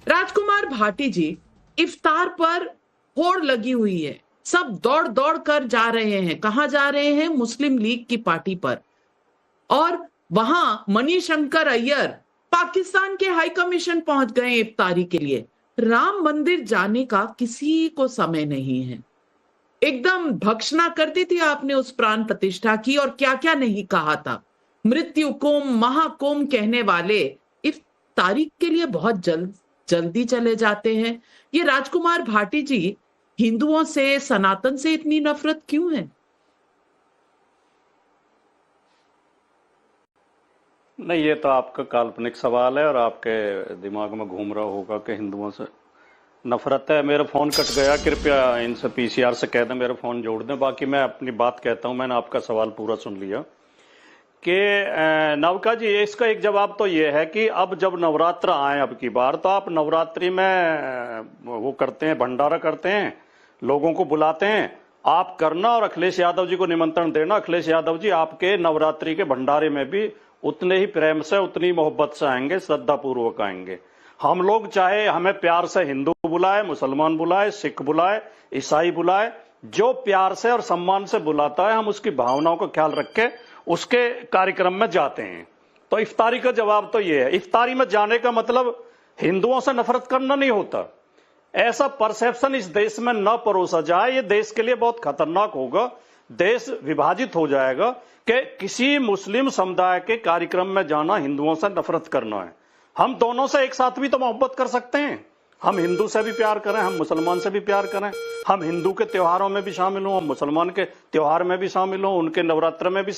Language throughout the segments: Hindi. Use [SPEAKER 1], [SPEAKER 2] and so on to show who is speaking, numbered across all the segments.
[SPEAKER 1] राजकुमार भाटी जी, इफ्तार पर होड़ लगी हुई है। सब दौड़ दौड़ कर जा रहे हैं। कहां जा रहे हैं? मुस्लिम लीग की पार्टी पर। और वहां मणिशंकर अय्यर पाकिस्तान के हाई कमीशन पहुंच गए इफ्तारी के लिए। राम मंदिर जाने का किसी को समय नहीं है। एकदम भर्त्सना कर दी थी आपने उस प्राण प्रतिष्ठा की, और क्या क्या नहीं कहा था। मृत्यु कोम महाकोम कहने वाले इफ्तारी के लिए बहुत जल्दी चले जाते हैं। ये राजकुमार भाटी जी, हिंदुओं से, सनातन से इतनी नफरत क्यों है?
[SPEAKER 2] नहीं, ये तो आपका काल्पनिक सवाल है और आपके दिमाग में घूम रहा होगा कि हिंदुओं से नफरत है। मेरा फोन कट गया, कृपया इनसे पीसीआर से कह दें मेरा फोन जोड़ दें। बाकी मैं अपनी बात कहता हूं। मैंने आपका सवाल पूरा सुन लिया कि नवका जी, इसका एक जवाब तो ये है कि अब जब नवरात्र आए अब की बार, तो आप नवरात्रि में वो करते हैं, भंडारा करते हैं, लोगों को बुलाते हैं। आप करना और अखिलेश यादव जी को निमंत्रण देना। अखिलेश यादव जी आपके नवरात्रि के भंडारे में भी उतने ही प्रेम से, उतनी मोहब्बत से आएंगे, श्रद्धा पूर्वक आएंगे। हम लोग चाहे हमें प्यार से हिंदू बुलाए, मुसलमान बुलाए, सिख बुलाए, ईसाई बुलाए, जो प्यार से और सम्मान से बुलाता है, हम उसकी भावनाओं का ख्याल रख के उसके कार्यक्रम में जाते हैं। तो इफ्तारी का जवाब तो ये है। इफ्तारी में जाने का मतलब हिंदुओं से नफरत करना नहीं होता। ऐसा परसेप्शन इस देश में न परोसा जाए, ये देश के लिए बहुत खतरनाक होगा। देश विभाजित हो जाएगा कि किसी मुस्लिम समुदाय के कार्यक्रम में जाना हिंदुओं से नफरत करना है। हम दोनों से एक साथ भी तो मोहब्बत कर सकते हैं। हम हिंदू से भी प्यार करें, हम मुसलमान से भी प्यार करें। हम हिंदू के त्योहारों में भी शामिल हों, हम मुसलमान के त्योहार में भी शामिल हों, उनके नवरात्र में भी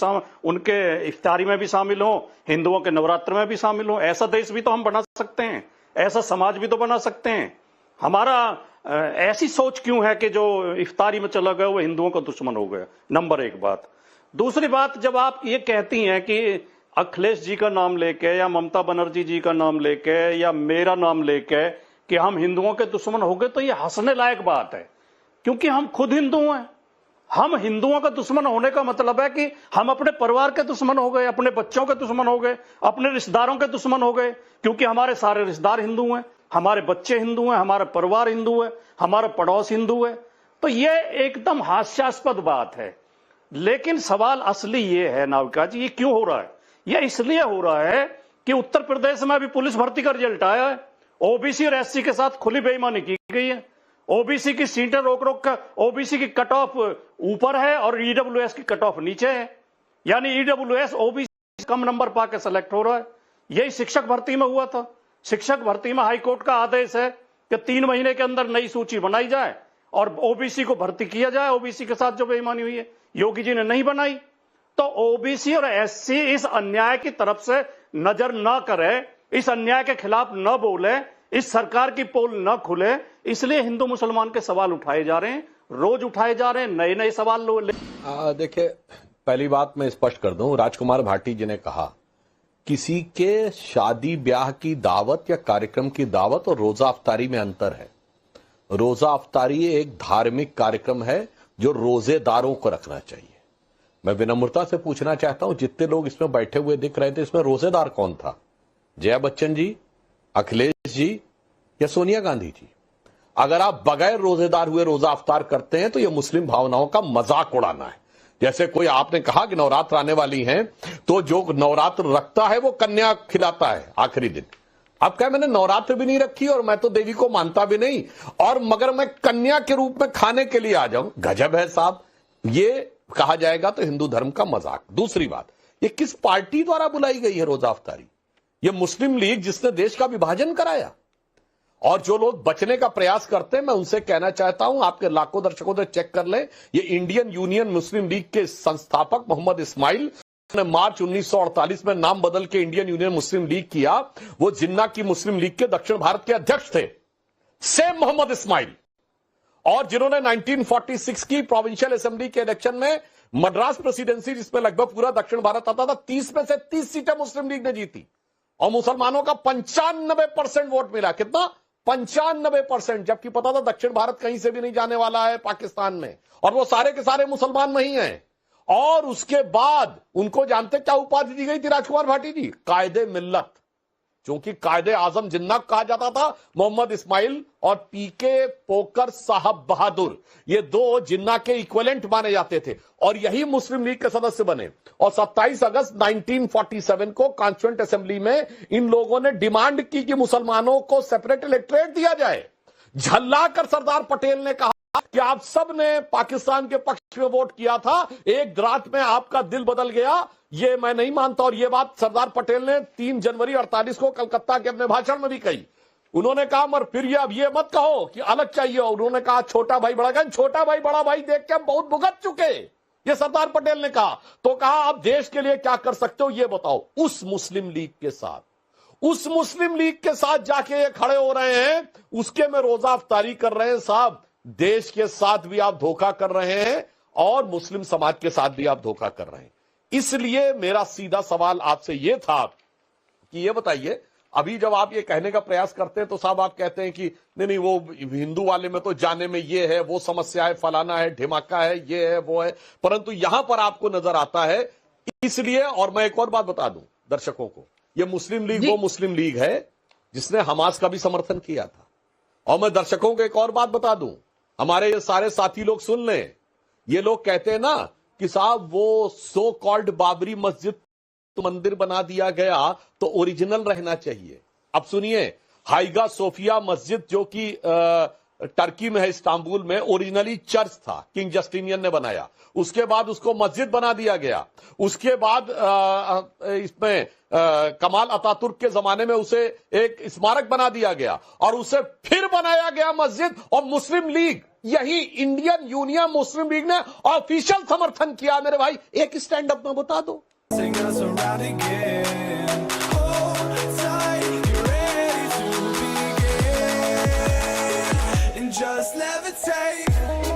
[SPEAKER 2] उनके इफ्तारी में भी शामिल हों, हिंदुओं के नवरात्र में भी शामिल हों। ऐसा देश भी तो हम बना सकते हैं, ऐसा समाज भी तो बना सकते हैं। हमारा ऐसी सोच क्यों है कि जो इफ्तारी में चला गया वो हिंदुओं का दुश्मन हो गया? नंबर एक बात। दूसरी बात, जब आप ये कहती हैं कि अखिलेश जी का नाम लेके या ममता बनर्जी जी का नाम लेके या मेरा नाम लेके कि हम हिंदुओं के दुश्मन हो गए, तो ये हंसने लायक बात है, क्योंकि हम खुद हिंदू हैं। हम हिंदुओं का दुश्मन होने का मतलब है कि हम अपने परिवार के दुश्मन हो गए, अपने बच्चों के दुश्मन हो गए, अपने रिश्तेदारों के दुश्मन हो गए, क्योंकि हमारे सारे रिश्तेदार हिंदू हैं, हमारे बच्चे हिंदू हैं, हमारा परिवार हिंदू है, हमारा पड़ोस हिंदू है। तो ये एकदम हास्यास्पद बात है। लेकिन सवाल असली ये है नाविका जी, ये क्यों हो रहा है? ये इसलिए हो रहा है कि उत्तर प्रदेश में अभी पुलिस भर्ती का रिजल्ट आया है। ओबीसी और एससी के साथ खुली बेईमानी की गई है। ओबीसी की सीटें रोक रोक कर ओबीसी की कट ऑफ ऊपर है और ईडब्ल्यूएस की कट ऑफ नीचे है। यानी ईडब्ल्यूएस ओबीसी कम नंबर पाके सेलेक्ट हो रहा है। यही शिक्षक भर्ती में हुआ था। शिक्षक भर्ती में हाईकोर्ट का आदेश है कि 3 महीने के अंदर नई सूची बनाई जाए और ओबीसी को भर्ती किया जाए। ओबीसी के साथ जो बेईमानी हुई है, योगी जी ने नहीं बनाई। तो ओबीसी और एससी इस अन्याय की तरफ से नजर न करे, इस अन्याय के खिलाफ न बोले, इस सरकार की पोल न खुले, इसलिए हिंदू मुसलमान के सवाल उठाए जा रहे हैं, रोज उठाए जा रहे हैं, नए नए सवाल
[SPEAKER 3] देखिए, पहली बात मैं स्पष्ट कर दूं, राजकुमार भाटी जी ने कहा किसी के शादी ब्याह की दावत या कार्यक्रम की दावत और रोजा अफ्तारी में अंतर है। रोजा अफ्तारी एक धार्मिक कार्यक्रम है जो रोजेदारों को रखना चाहिए। मैं विनम्रता से पूछना चाहता हूं, जितने लोग इसमें बैठे हुए दिख रहे थे, इसमें रोजेदार कौन था? जया बच्चन जी, अखिलेश जी या सोनिया गांधी जी? अगर आप बगैर रोजेदार हुए रोजा अफ्तार करते हैं तो यह मुस्लिम भावनाओं का मजाक उड़ाना है। जैसे कोई, आपने कहा कि नवरात्र आने वाली हैं, तो जो नवरात्र रखता है वो कन्या खिलाता है आखिरी दिन। अब क्या, मैंने नवरात्र भी नहीं रखी और मैं तो देवी को मानता भी नहीं, और मगर मैं कन्या के रूप में खाने के लिए आ जाऊं? गजब है साहब। ये कहा जाएगा तो हिंदू धर्म का मजाक। दूसरी बात, ये किस पार्टी द्वारा बुलाई गई है रोजा अफ्तारी? ये मुस्लिम लीग, जिसने देश का विभाजन कराया। और जो लोग बचने का प्रयास करते हैं, मैं उनसे कहना चाहता हूं, आपके लाखों दर्शकों से चेक कर लें, ये इंडियन यूनियन मुस्लिम लीग के संस्थापक मोहम्मद इस्माइल ने मार्च 1948 में नाम बदल के इंडियन यूनियन मुस्लिम लीग किया। वो जिन्ना की मुस्लिम लीग के दक्षिण भारत के अध्यक्ष थे, सेम मोहम्मद इस्माइल। और जिन्होंने 1946 की प्रोविंशियल असेंबली के इलेक्शन में मद्रास प्रेसिडेंसी, जिसमें लगभग पूरा दक्षिण भारत आता था, 30 में से 30 सीटें मुस्लिम लीग ने जीती और मुसलमानों का 95% वोट मिला। कितना? 95%। जबकि पता था दक्षिण भारत कहीं से भी नहीं जाने वाला है पाकिस्तान में, और वो सारे के सारे मुसलमान नहीं हैं। और उसके बाद उनको जानते क्या उपाधि दी गई थी राजकुमार भाटी जी? कायदे मिल्लत। क्योंकि कायदे आजम जिन्ना कहा जाता था मोहम्मद इस्माइल और पीके पोकर साहब बहादुर, ये दो जिन्ना के इक्विवेलेंट माने जाते थे और यही मुस्लिम लीग के सदस्य बने। और 27 अगस्त 1947 को कॉन्स्टिट्यूएंट असेंबली में इन लोगों ने डिमांड की कि मुसलमानों को सेपरेट इलेक्टोरेट दिया जाए। झल्लाकर सरदार पटेल ने कहा कि आप सब ने पाकिस्तान के पक्ष में वोट किया था, एक रात में आपका दिल बदल गया, ये मैं नहीं मानता। और ये बात सरदार पटेल ने 3 जनवरी 48 को कलकत्ता के अपने भाषण में भी कही। उन्होंने कहा मगर फिर ये अब ये मत कहो कि अलग चाहिए। उन्होंने कहा छोटा भाई बड़ा भाई, छोटा भाई बड़ा भाई देख के हम बहुत भुगत चुके, ये सरदार पटेल ने कहा। तो कहा आप देश के लिए क्या कर सकते हो ये बताओ। उस मुस्लिम लीग के साथ जाके ये खड़े हो रहे हैं, उसके में रोजा अफ्तारी कर रहे हैं। साहब देश के साथ भी आप धोखा कर रहे हैं और मुस्लिम समाज के साथ भी आप धोखा कर रहे हैं। इसलिए मेरा सीधा सवाल आपसे यह था कि ये बताइए, अभी जब आप ये कहने का प्रयास करते हैं तो साहब आप कहते हैं कि नहीं वो हिंदू वाले में तो जाने में ये है, वो समस्या है, फलाना है, ढिमाका है, ये है, वो है, परंतु यहां पर आपको नजर आता है। इसलिए, और मैं एक और बात बता दूं दर्शकों को, ये मुस्लिम लीग वो मुस्लिम लीग है जिसने हमास का भी समर्थन किया था। और मैं दर्शकों को एक और बात बता दूं, हमारे ये सारे साथी लोग सुन लें, ये लोग कहते हैं ना कि साहब वो सो कॉल्ड बाबरी मस्जिद मंदिर बना दिया गया तो ओरिजिनल रहना चाहिए। अब सुनिए, हाइगा सोफिया मस्जिद जो कि टर्की में है, इस्तांबुल में, ओरिजिनली चर्च था, किंग जस्टिनियन ने बनाया, उसके बाद उसको मस्जिद बना दिया गया। उसके बाद इसमें कमाल अतातुर्क के जमाने में उसे एक स्मारक बना दिया गया और उसे फिर बनाया गया मस्जिद। और मुस्लिम लीग, यही इंडियन यूनियन मुस्लिम लीग ने ऑफिशियल समर्थन किया। मेरे भाई एक स्टैंड अप में बता दो।
[SPEAKER 4] Sing us around again. Hold tight, get ready to begin. And just levitate.